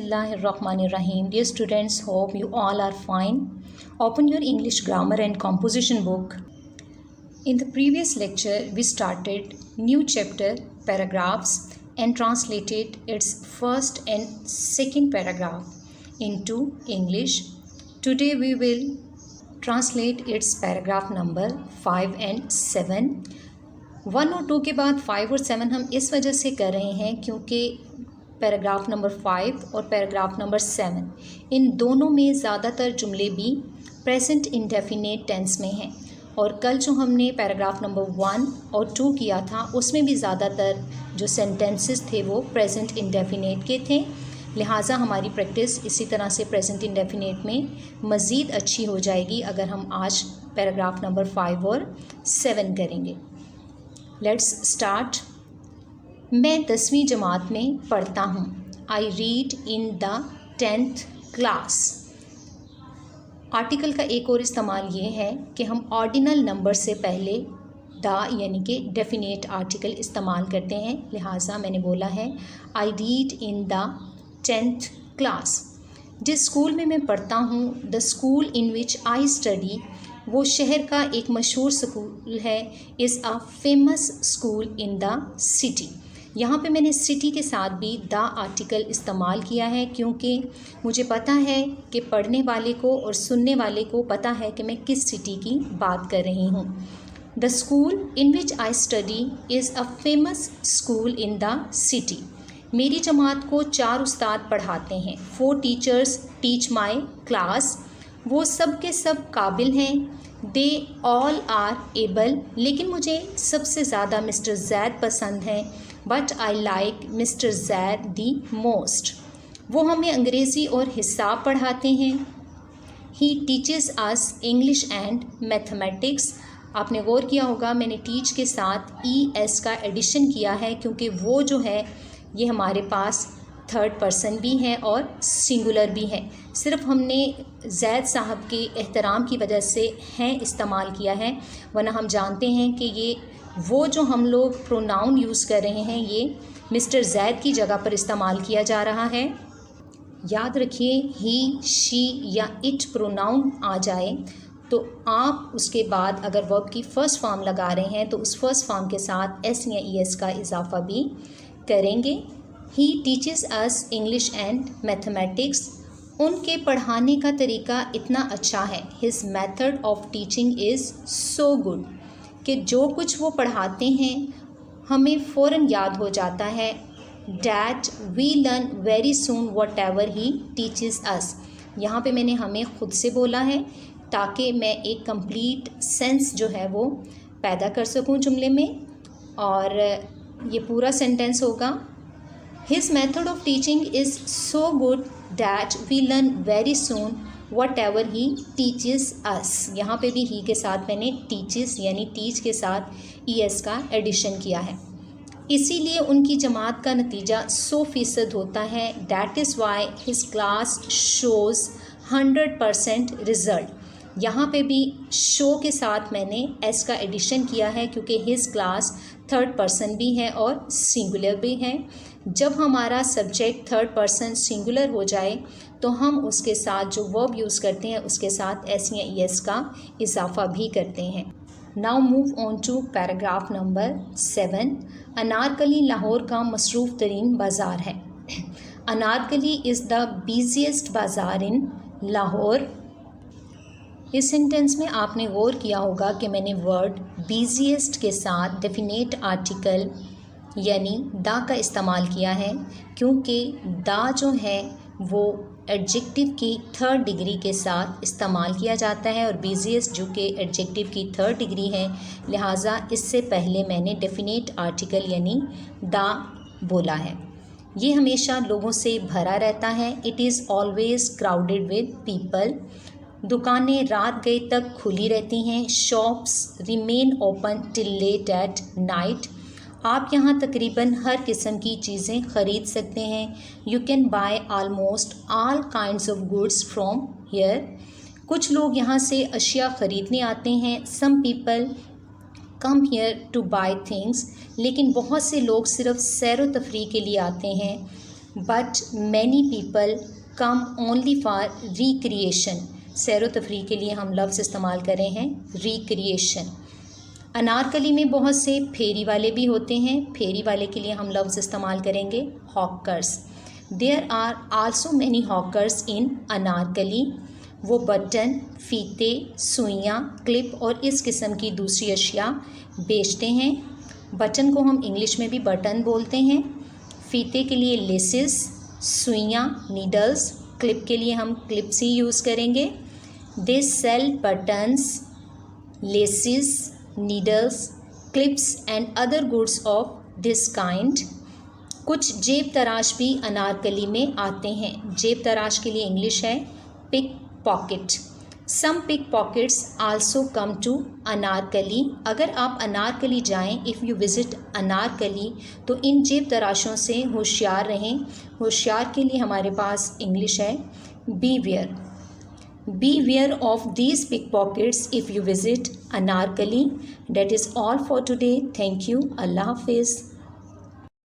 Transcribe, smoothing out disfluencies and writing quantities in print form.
Bismillahirrahmanirrahim. Dear students, hope you all are fine. Open your English grammar and composition book. In the previous lecture, we started new chapter paragraphs and translated its first and second paragraph into English. Today we will translate its paragraph number 5 and 7. 1 और 2 के बाद 5 और 7 हम इस वजह से कर रहे हैं क्योंकि पैराग्राफ नंबर 5 और पैराग्राफ नंबर 7 इन दोनों में ज़्यादातर जुमले भी प्रेजेंट इंडेफिनेट टेंस में हैं और कल जो हमने पैराग्राफ नंबर 1 और 2 किया था उसमें भी ज़्यादातर जो सेंटेंसेस थे वो प्रेजेंट इंडेफिनेट के थे। लिहाजा हमारी प्रैक्टिस इसी तरह से प्रेजेंट इंडेफिनेट में मज़ीद अच्छी हो जाएगी अगर हम आज पैराग्राफ नंबर 5 और 7 करेंगे। Let's start. मैं 10वीं जमात में पढ़ता हूँ। I read in the 10th class. Article का एक और इस्तेमाल ये है कि हम ऑर्डिनल नंबर से पहले द यानी कि डेफिनेट आर्टिकल इस्तेमाल करते हैं। लिहाजा मैंने बोला है I read in the 10th class. जिस स्कूल में मैं पढ़ता हूँ, the school in which I study, वो शहर का एक मशहूर स्कूल है। Is a famous school in the city. यहाँ पे मैंने सिटी के साथ भी द आर्टिकल इस्तेमाल किया है क्योंकि मुझे पता है कि पढ़ने वाले को और सुनने वाले को पता है कि मैं किस सिटी की बात कर रही हूँ। The school in which I study is a famous school in the city. मेरी जमात को 4 उस्ताद पढ़ाते हैं। 4 टीचर्स टीच माई क्लास। वो सब के सब काबिल हैं। They all are able. लेकिन मुझे सबसे ज़्यादा मिस्टर जैद पसंद हैं। But I like mister Zaid the most. वो हमें अंग्रेज़ी और हिसाब पढ़ाते हैं। He teaches us English and mathematics. आपने गौर किया होगा मैंने टीच के साथ ES का एडिशन किया है क्योंकि वो जो है ये हमारे पास थर्ड पर्सन भी है और सिंगुलर भी है। सिर्फ हमने जैद साहब के एहतराम की वजह से हैं इस्तेमाल किया है, वरना हम जानते हैं कि ये वो जो हम लोग प्रोनाउन यूज़ कर रहे हैं ये मिस्टर जैद की जगह पर इस्तेमाल किया जा रहा है। याद रखिए ही, शी या इट प्रोनाउन आ जाए तो आप उसके बाद अगर वर्ब की फ़र्स्ट फॉर्म लगा रहे हैं तो उस फर्स्ट फॉर्म के साथ S या ES का इजाफा भी करेंगे। ही teaches us English and mathematics. उनके पढ़ाने का तरीका इतना अच्छा है। His method of teaching is so good कि जो कुछ वो पढ़ाते हैं हमें फ़ौरन याद हो जाता है। That we learn very soon whatever he teaches us. यहाँ पे मैंने हमें ख़ुद से बोला है ताकि मैं एक कंप्लीट सेंस जो है वो पैदा कर सकूँ जुमले में, और ये पूरा सेंटेंस होगा His method of teaching is so good that we learn very soon whatever he teaches us। यहाँ पे भी he के साथ मैंने teaches यानी teach के साथ ES का एडिशन किया है। इसीलिए उनकी जमात का नतीजा 100% होता है। That is why his class shows 100% result। यहाँ पे भी शो के साथ मैंने S का एडिशन किया है क्योंकि हिज क्लास थर्ड पर्सन भी है और सिंगुलर भी है। जब हमारा सब्जेक्ट थर्ड पर्सन सिंगुलर हो जाए तो हम उसके साथ जो वर्ब यूज़ करते हैं उसके साथ S या ES का इजाफा भी करते हैं। Now move on to paragraph number 7। Anarkali Lahore का मसरूफ़ तरीन बाज़ार है। अनारकली इज़ द बिजिएस्ट बाज़ार इन लाहौर। इस सेंटेंस में आपने गौर किया होगा कि मैंने वर्ड बिजिएस्ट के साथ डेफिनेट आर्टिकल यानी द का इस्तेमाल किया है क्योंकि द जो है वो एडजेक्टिव की थर्ड डिग्री के साथ इस्तेमाल किया जाता है और बिजिएस्ट जो कि एडजेक्टिव की थर्ड डिग्री है, लिहाजा इससे पहले मैंने डेफिनेट आर्टिकल यानी द बोला है। ये हमेशा लोगों से भरा रहता है। It is always crowded with people. दुकानें रात गए तक खुली रहती हैं। Shops remain open till late at night. आप यहाँ तकरीबन हर किस्म की चीज़ें ख़रीद सकते हैं। You can buy almost all kinds of goods from here. कुछ लोग यहाँ से अशिया ख़रीदने आते हैं। Some people come here to buy things. लेकिन बहुत से लोग सिर्फ सैर व तफरीह के लिए आते हैं। But many people come only for recreation. सैर व तफरीह के लिए हम लफ्ज़ इस्तेमाल कर रहे हैं रिक्रिएशन। अनारकली में बहुत से फेरी वाले भी होते हैं। फेरी वाले के लिए हम लफ्ज़ इस्तेमाल करेंगे hawkers. There are also many hawkers in Anarkali. वो बटन, फीते, सुइयाँ, क्लिप और इस किस्म की दूसरी अशिया बेचते हैं। बटन को हम इंग्लिश में भी बटन बोलते हैं। फीते के लिए लेसेस, सुइयाँ नीडल्स, क्लिप के लिए हम क्लिप्स ही यूज़ करेंगे। They sell buttons, laces, needles, clips and other goods of this kind। कुछ जेब तराश भी अनारकली में आते हैं। जेब तराश के लिए इंग्लिश है pick pocket. Some pick pockets also come to Anarkali. अगर आप अनारकली जाएं, इफ़ यू विज़िट अनारकली, तो इन जेब तराशों से होशियार रहें। होशियार के लिए हमारे पास इंग्लिश है beware. Beware of these pickpockets if you visit Anarkali. That is all for today. Thank you. Allah Hafiz.